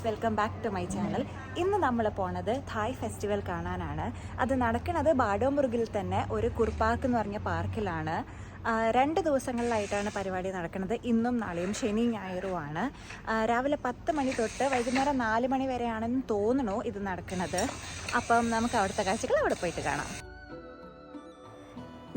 Guys, welcome back to my channel. ഇന്ന് നമ്മൾ പോണത് തായ് ഫെസ്റ്റിവൽ കാണാനാണ്. അത് നടക്കുന്നത് ബാഡോമുറുഗിൽ തന്നെ ഒരു കുർപാർക്ക് എന്ന് പറഞ്ഞ പാർക്കിലാണ്. 2 ദിവസങ്ങളിലായിട്ടാണ് പരിപാടി നടക്കുന്നത്. ഇന്നും നാളെയും, ശനി ഞായറുമാണ്. രാവിലെ 10 മണി തൊട്ട് വൈകുന്നേരം 4 മണി വരെയാണെന്ന് തോന്നുന്നു ഇത് നടക്കുന്നത്. അപ്പം നമുക്ക് അവിടുത്തെ കാഴ്ചകൾ അവിടെ പോയിട്ട് കാണാം.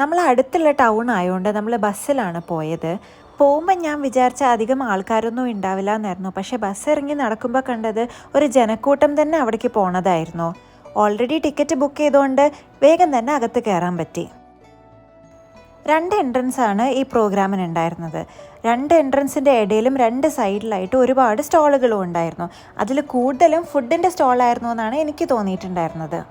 നമ്മൾ അടുത്തുള്ള ടൗൺ ആയതുകൊണ്ട് നമ്മൾ ബസ്സിലാണ് പോയത്. പോകുമ്പോൾ ഞാൻ വിചാരിച്ച അധികം ആൾക്കാരൊന്നും ഉണ്ടാവില്ല എന്നായിരുന്നു. പക്ഷേ ബസ് ഇറങ്ങി നടക്കുമ്പോൾ കണ്ടത് ഒരു ജനക്കൂട്ടം തന്നെ അവിടേക്ക് പോണതായിരുന്നു. ഓൾറെഡി ടിക്കറ്റ് ബുക്ക് ചെയ്തുകൊണ്ട് വേഗം തന്നെ അകത്ത് കയറാൻ പറ്റി. 2 എൻട്രൻസ് ആണ് ഈ പ്രോഗ്രാമിന് ഉണ്ടായിരുന്നത്. 2 എൻട്രൻസിൻ്റെ ഇടയിലും 2 സൈഡിലായിട്ട് ഒരുപാട് സ്റ്റോളുകളും ഉണ്ടായിരുന്നു. അതിൽ കൂടുതലും ഫുഡിൻ്റെ സ്റ്റോളായിരുന്നു എന്നാണ് എനിക്ക് തോന്നിയിട്ടുണ്ടായിരുന്നത്.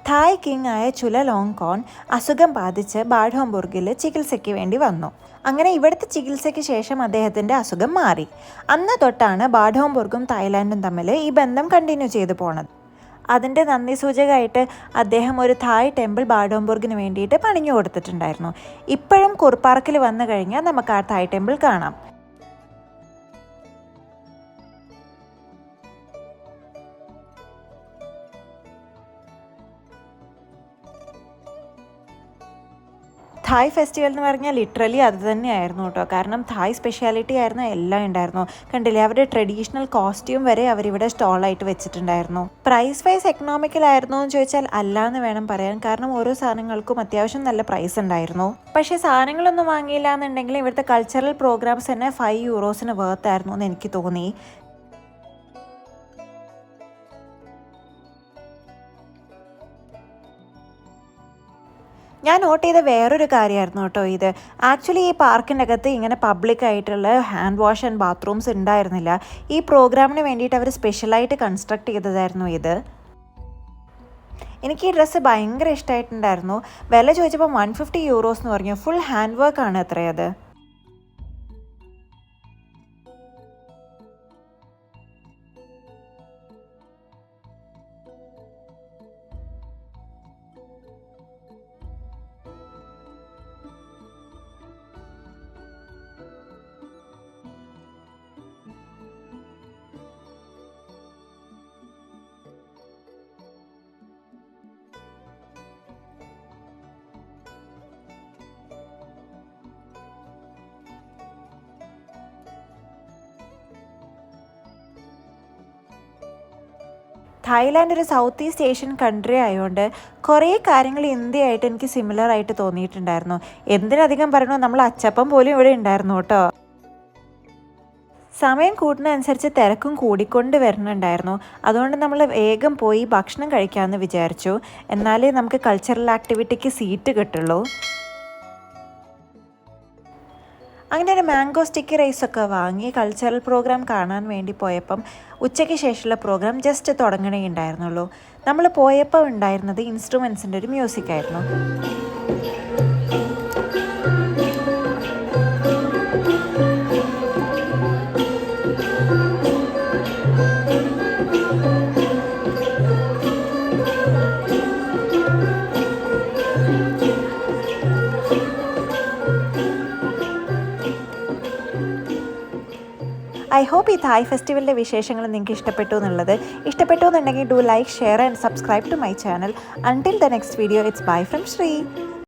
തായ് കിങ് ആയ ചുലലോങ്കോൺ അസുഖം ബാധിച്ച് ബാഡോംബുർഗിൽ ചികിത്സയ്ക്ക് വേണ്ടി വന്നു. അങ്ങനെ ഇവിടുത്തെ ചികിത്സയ്ക്ക് ശേഷം അദ്ദേഹത്തിൻ്റെ അസുഖം മാറി. അന്ന് തൊട്ടാണ് ബാഡോംബുർഗും തായ്ലാൻഡും തമ്മിൽ ഈ ബന്ധം കണ്ടിന്യൂ ചെയ്തു പോണത്. അതിൻ്റെ നന്ദി സൂചകമായിട്ട് അദ്ദേഹം ഒരു തായ് ടെമ്പിൾ ബാഡോംബുർഗിന് വേണ്ടിയിട്ട് പണിഞ്ഞു കൊടുത്തിട്ടുണ്ടായിരുന്നു. ഇപ്പോഴും കുർപാർക്കിൽ വന്നു കഴിഞ്ഞാൽ നമുക്ക് ആ തായ് ടെമ്പിൾ കാണാം. തായ് ഫെസ്റ്റിവൽ എന്ന് പറഞ്ഞാൽ ലിറ്ററലി അത് തന്നെയായിരുന്നു കേട്ടോ. കാരണം തായ് സ്പെഷ്യാലിറ്റി ആയിരുന്നു, എല്ലാം ഉണ്ടായിരുന്നു. കണ്ടില്ലേ, അവരുടെ ട്രഡീഷണൽ കോസ്റ്റ്യൂം വരെ അവരിവിടെ സ്റ്റോളായിട്ട് വെച്ചിട്ടുണ്ടായിരുന്നു. പ്രൈസ് വൈസ് എക്കണോമിക്കലായിരുന്നു എന്ന് ചോദിച്ചാൽ അല്ല എന്ന് വേണം പറയാൻ. കാരണം ഓരോ സാധനങ്ങൾക്കും അത്യാവശ്യം നല്ല പ്രൈസ് ഉണ്ടായിരുന്നു. പക്ഷേ സാധനങ്ങളൊന്നും വാങ്ങിയില്ല എന്നുണ്ടെങ്കിൽ ഇവിടുത്തെ കൾച്ചറൽ പ്രോഗ്രാംസ് തന്നെ €5 വർത്തായിരുന്നു എന്ന് എനിക്ക് തോന്നി. ഞാൻ നോട്ട് ചെയ്ത വേറൊരു കാര്യമായിരുന്നു കേട്ടോ ഇത്. ആക്ച്വലി ഈ പാർക്കിൻ്റെ അകത്ത് ഇങ്ങനെ പബ്ലിക്കായിട്ടുള്ള ഹാൻഡ് വാഷ് ആൻഡ് ബാത്റൂംസ് ഉണ്ടായിരുന്നില്ല. ഈ പ്രോഗ്രാമിന് വേണ്ടിയിട്ട് അവർ സ്പെഷ്യലായിട്ട് കൺസ്ട്രക്ട് ചെയ്തതായിരുന്നു ഇത്. എനിക്ക് ഈ ഡ്രസ്സ് ഭയങ്കര ഇഷ്ടമായിട്ടുണ്ടായിരുന്നു. വില ചോദിച്ചപ്പോൾ €150 എന്ന് പറഞ്ഞു. ഫുൾ ഹാൻഡ് വർക്കാണ് അത്രയത്. തായ്ലാൻഡ് ഒരു സൗത്ത് ഈസ്റ്റ് ഏഷ്യൻ കൺട്രി ആയതുകൊണ്ട് കുറേ കാര്യങ്ങൾ ഇന്ത്യയായിട്ട് എനിക്ക് സിമിലർ ആയിട്ട് തോന്നിയിട്ടുണ്ടായിരുന്നു. എന്തിനധികം പറയണോ, നമ്മൾ അച്ചപ്പം പോലും ഇവിടെ ഉണ്ടായിരുന്നു കേട്ടോ. സമയം കൂടുന്നതനുസരിച്ച് തിരക്കും കൂടിക്കൊണ്ട് വരുന്നുണ്ടായിരുന്നു. അതുകൊണ്ട് നമ്മൾ വേഗം പോയി ഭക്ഷണം കഴിക്കാമെന്ന് വിചാരിച്ചു. എന്നാലേ നമുക്ക് കൾച്ചറൽ ആക്ടിവിറ്റിക്ക് സീറ്റ് കിട്ടുള്ളൂ. അങ്ങനെ ഒരു മാംഗോ സ്റ്റിക്കി റൈസൊക്കെ വാങ്ങി കൾച്ചറൽ പ്രോഗ്രാം കാണാൻ വേണ്ടി പോയപ്പം ഉച്ചയ്ക്ക് ശേഷമുള്ള പ്രോഗ്രാം ജസ്റ്റ് തുടങ്ങണേ ഉണ്ടായിരുന്നുള്ളൂ. നമ്മൾ പോയപ്പോൾ ഉണ്ടായിരുന്നത് ഇൻസ്ട്രുമെൻസിൻ്റെ ഒരു മ്യൂസിക്കായിരുന്നു. ഐ ഹോപ്പ് ഈ തായ് ഫെസ്റ്റിവലിൻ്റെ വിശേഷങ്ങൾ നിങ്ങൾക്ക് ഇഷ്ടപ്പെട്ടു എന്നുണ്ടെങ്കിൽ do like, share and subscribe to my channel. Until the next video, it's bye from Shri.